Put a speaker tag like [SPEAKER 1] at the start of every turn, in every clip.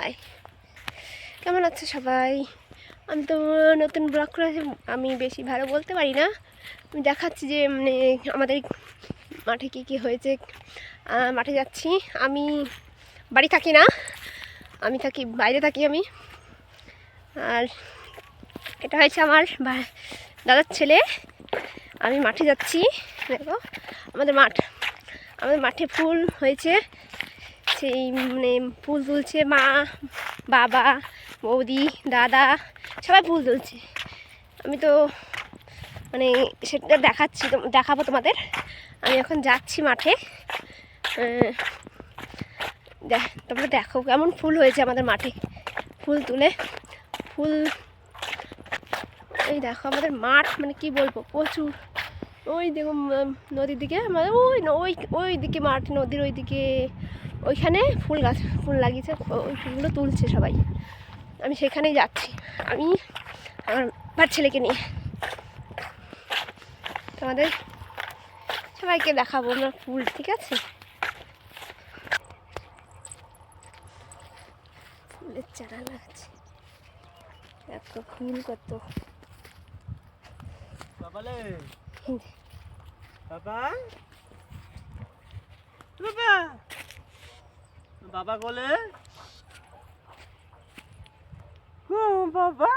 [SPEAKER 1] High, কেমন আছে সবাই? আমি তো নতুন ব্লগ করে আমি বেশি ভালো বলতে পারি না। আমি দেখাচ্ছি যে মানে আমাদের মাঠে কী হয়েছে। মাঠে যাচ্ছি, আমি বাড়ি থাকি না, আমি থাকি বাইরে থাকি আমি। আর এটা হয়েছে আমার দাদার ছেলে। আমি মাঠে যাচ্ছি, দেখো আমাদের মাঠে ফুল হয়েছে, সেই মানে ফুল তুলছে মা, বাবা, বৌদি, দাদা, সবাই ফুল তুলছে। আমি তো মানে সেটা দেখাবো তোমাদের। আমি এখন যাচ্ছি মাঠে, তোমরা দেখো কেমন ফুল হয়েছে আমাদের মাঠে। ফুল তুলে এই দেখো আমাদের মাঠ, মানে কি বলবো, প্রচুর। ওই দেখো নদীর দিকে, মানে ওই দিকে মাঠ, নদীর ওই দিকে ওইখানে ফুল লাগিয়েছে, ওই ফুলগুলো তুলছে সবাই। আমি সেখানেই যাচ্ছি, আমি আমার ছেলেকে নিয়ে। তোমাদের সবাইকে দেখাবো আমরা ফুল, ঠিক আছে? ফুলের চারা লাগছে, এত ফুল কত।
[SPEAKER 2] বাবা বাবা বলে বাবা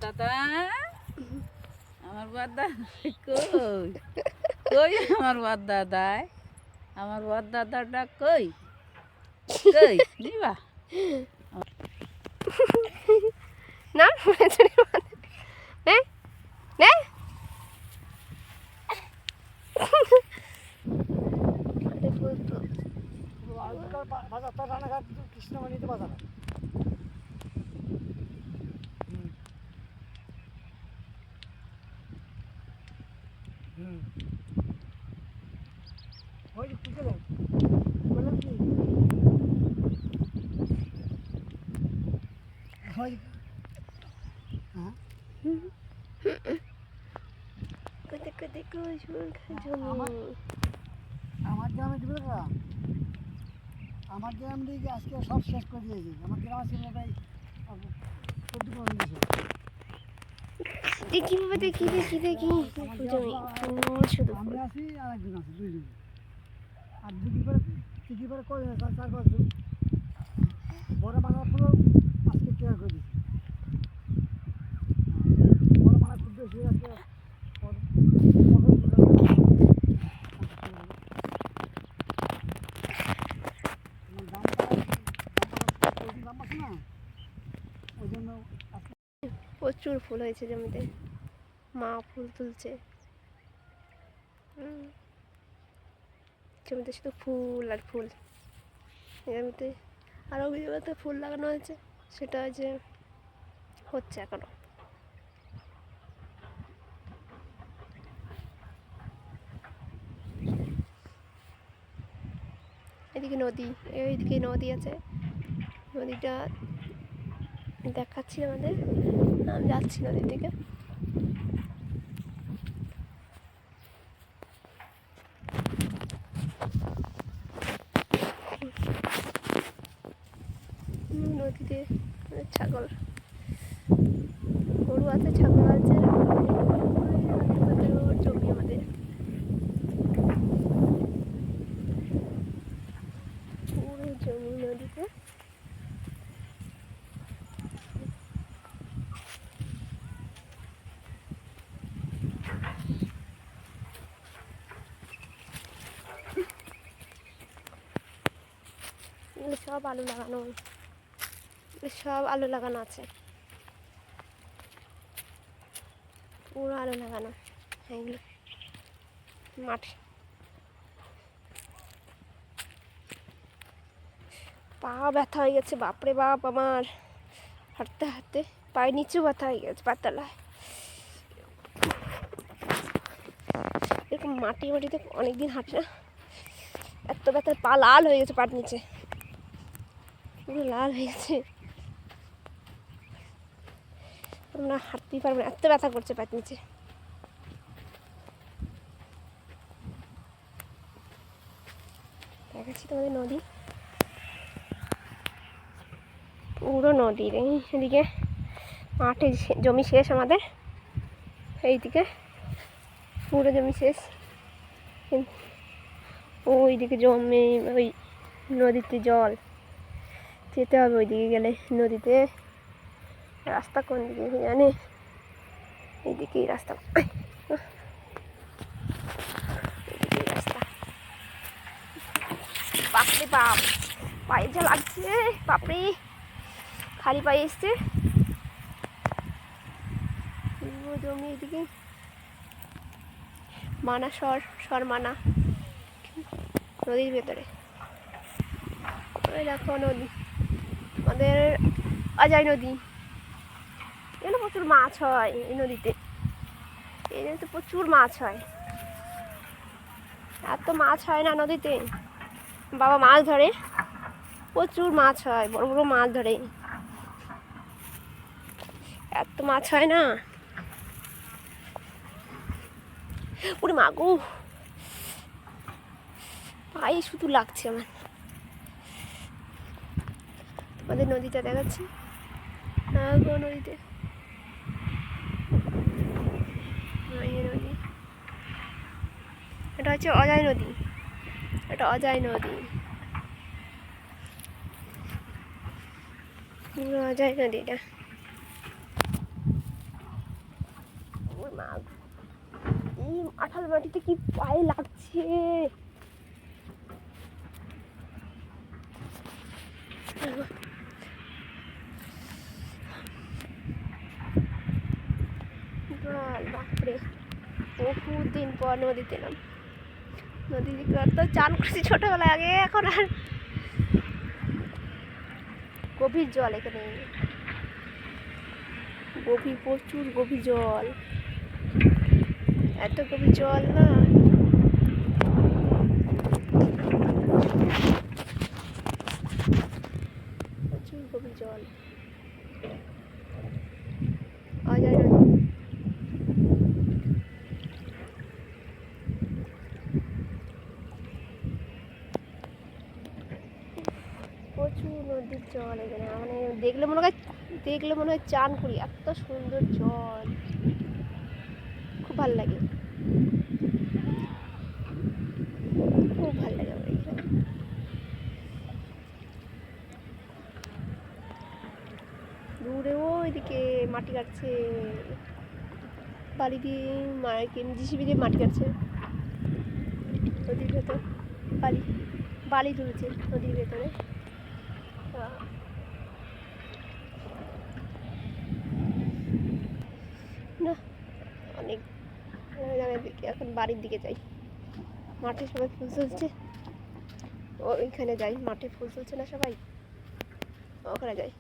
[SPEAKER 3] দাদা, আমার বাদা কই কই আমার বাদাদাই, আমার বাদাদাটা কই কই নিবা
[SPEAKER 1] না
[SPEAKER 2] কৃষ্ণমণিতে বাজার আমার গ্রামে দিবে না, আমার গ্রাম দিকে আজকে সব শেষ করে দিয়েছি। আমার গ্রাম ছিল তাই
[SPEAKER 1] দেখি বাবা, দেখি শুধু
[SPEAKER 2] আমি আছি আর একজন আছে, দুইজন। আর দিদি করে করে 4-5 জন বড় বাংলা ফুল আজকে কেয়ার করে দিচ্ছি। বড় বাংলা ফুল বেশি আজকে
[SPEAKER 1] প্রচুর ফুল হয়েছে জমিতে, মা ফুল তুলছে। জমিতে শুধু ফুল আর ফুল। জমিতে আরও জমিতে ফুল লাগানো হয়েছে, সেটা যে হচ্ছে এখনো। এদিকে নদী, এইদিকে নদী আছে, নদীটা দেখাচ্ছি আমাদের। আমি যাচ্ছি নদীর দিকে। নদীতে ছাগল, গরু আছে, ছাগল আছে, জমি আমাদের। পুরো জমি নদীতে। সব আলু লাগানো, সব আলু লাগানো আছে, পুরো আলু লাগানো এগুলো মাঠে। পা ব্যথা হয়ে গেছে, বাপরে বাপ, আমার হাঁটতে হাঁটতে পায়ের নিচেও ব্যথা হয়ে গেছে, পাতলায়। এরকম মাটিতে অনেকদিন হাঁটে না, এত ব্যথা, পা লাল হয়ে গেছে, পার নিচে পুরো লাল হয়ে গেছে। আমরা হাঁটতেই পারবো না, এত ব্যথা করছে পায়ের নিচে। দেখাচ্ছি তোমাদের নদী, পুরো নদী। এদিকে মাঠে জমি শেষ আমাদের, এইদিকে পুরো জমি শেষ। ওইদিকে জমি, ওই নদীতে জল, যেতে হবে ওইদিকে গেলে। নদীতে রাস্তা কোন দিকে জানে, এইদিকেই রাস্তা, এইদিকেই রাস্তা। বাপরে বাপ, পায়ে যা লাগছে, বাপরে খালি পায়ে এসছে। জমি এদিকে মানা সর মানা নদীর ভেতরে। ওই দেখো নদী, আমাদের অজয় নদী। এখানে প্রচুর মাছ হয় এই নদীতে, এই নদীতে প্রচুর মাছ হয়। এত মাছ হয় না নদীতে, বাবা মাছ ধরে, প্রচুর মাছ হয়, বড় বড় মাছ ধরে। এত মাছ হয় না, ওরে মা গো, পায়ে শুধু লাগছে আমার। তোমাদের নদীটা দেখাচ্ছি, নদীতে নদী, এটা হচ্ছে অজয় নদী, এটা অজয় নদী, পুরো অজয় নদী এটা। এই আঠাল মাটিতে কি পায়ে লাগছে, বাপরে বহুত দিন পর নদীতে এলাম। নদীতে তো চান করছি ছোটবেলায় আগে, এখন আর গভীর জল এখানে, গভীর, প্রচুর গভীর জল, এত গভীর জল না, প্রচুর গভীর জল। অজয় নদী, প্রচুর নদীর জল এখানে, মানে দেখলে মনে হয় চান করি, এত সুন্দর জল, খুব ভালো লাগে, খুব ভালো লাগে আমার এখানে। দূরে ওইদিকে মাটি কাটছে, বালি দিয়ে জিসিবি দিয়ে মাটি কাটছে নদীর ভেতর, বালি তুলছে নদীর ভেতরে। না অনেক এখন বাড়ির দিকে যাই, মাঠে সবাই ফুল চলছে, ওইখানে যাই, মাঠে ফুল চলছে না সবাই, ওখানে যাই।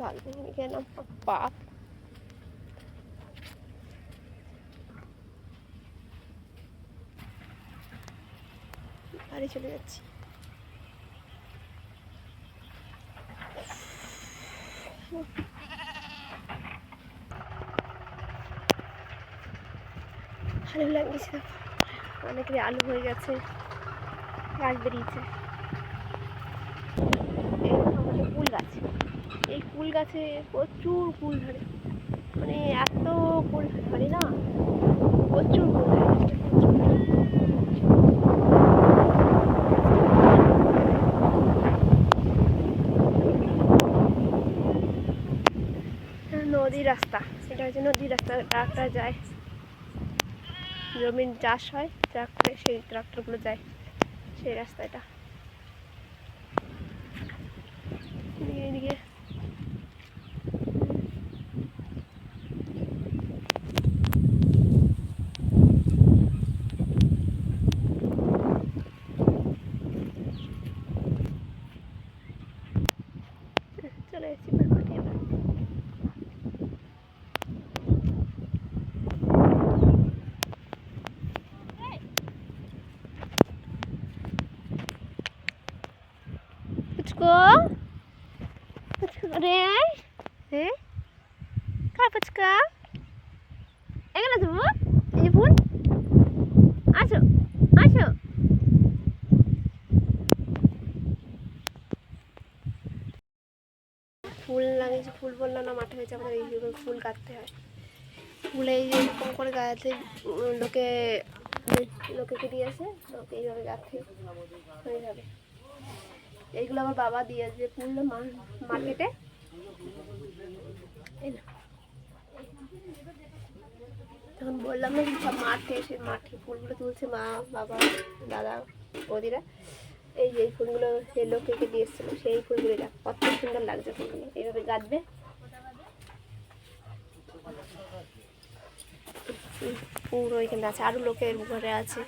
[SPEAKER 1] ভালো এখানে পাপ, বাড়ি চলে যাচ্ছি। ভালো লাগছে, অনেকের আলু হয়ে গেছে, গাছ বেরিয়েছে। আমাদের কুল গাছ, এই কুল গাছে প্রচুর কুল ধরে, মানে এত কুল ধরে না, প্রচুর কুল ধরে। নদীর রাস্তা, এটা হচ্ছে নদীর রাস্তা, ট্রাক্টর যায়, জমির চাষ হয় ট্রাক্টরে, সেই ট্রাক্টরগুলো যায় সেই রাস্তাটা। এদিকে চলে এসেছি মাঠে এবার। পুচকো, পুচকো রে, হ্যাঁ কার পুচকা, এখানে আসবো, এই যে ফুল, আসো আসো, মাঠ হয়েছে, আমাদের এইভাবে ফুল কাটতে হয়। ফুল এই যে এরকম করে গাছে লোকে লোকে দিয়েছে, লোকে এইভাবে গাছে হয়ে যাবে। এইগুলো আমার বাবা দিয়েছে ফুল মার্কেটে। এই না, তখন বললাম না সব মাঠে এসে মাঠে ফুলগুলো তুলছে মা, বাবা, দাদা, বৌদিরা। এই যে এই ফুলগুলো সেই লোককে দিয়ে এসেছিলো, সেই ফুলগুলো দেখ কত সুন্দর লাগছে ফুলগুলো, এইভাবে গাঁথবে। পুরো এখানে আছে, আরও লোকের ঘরে আছে।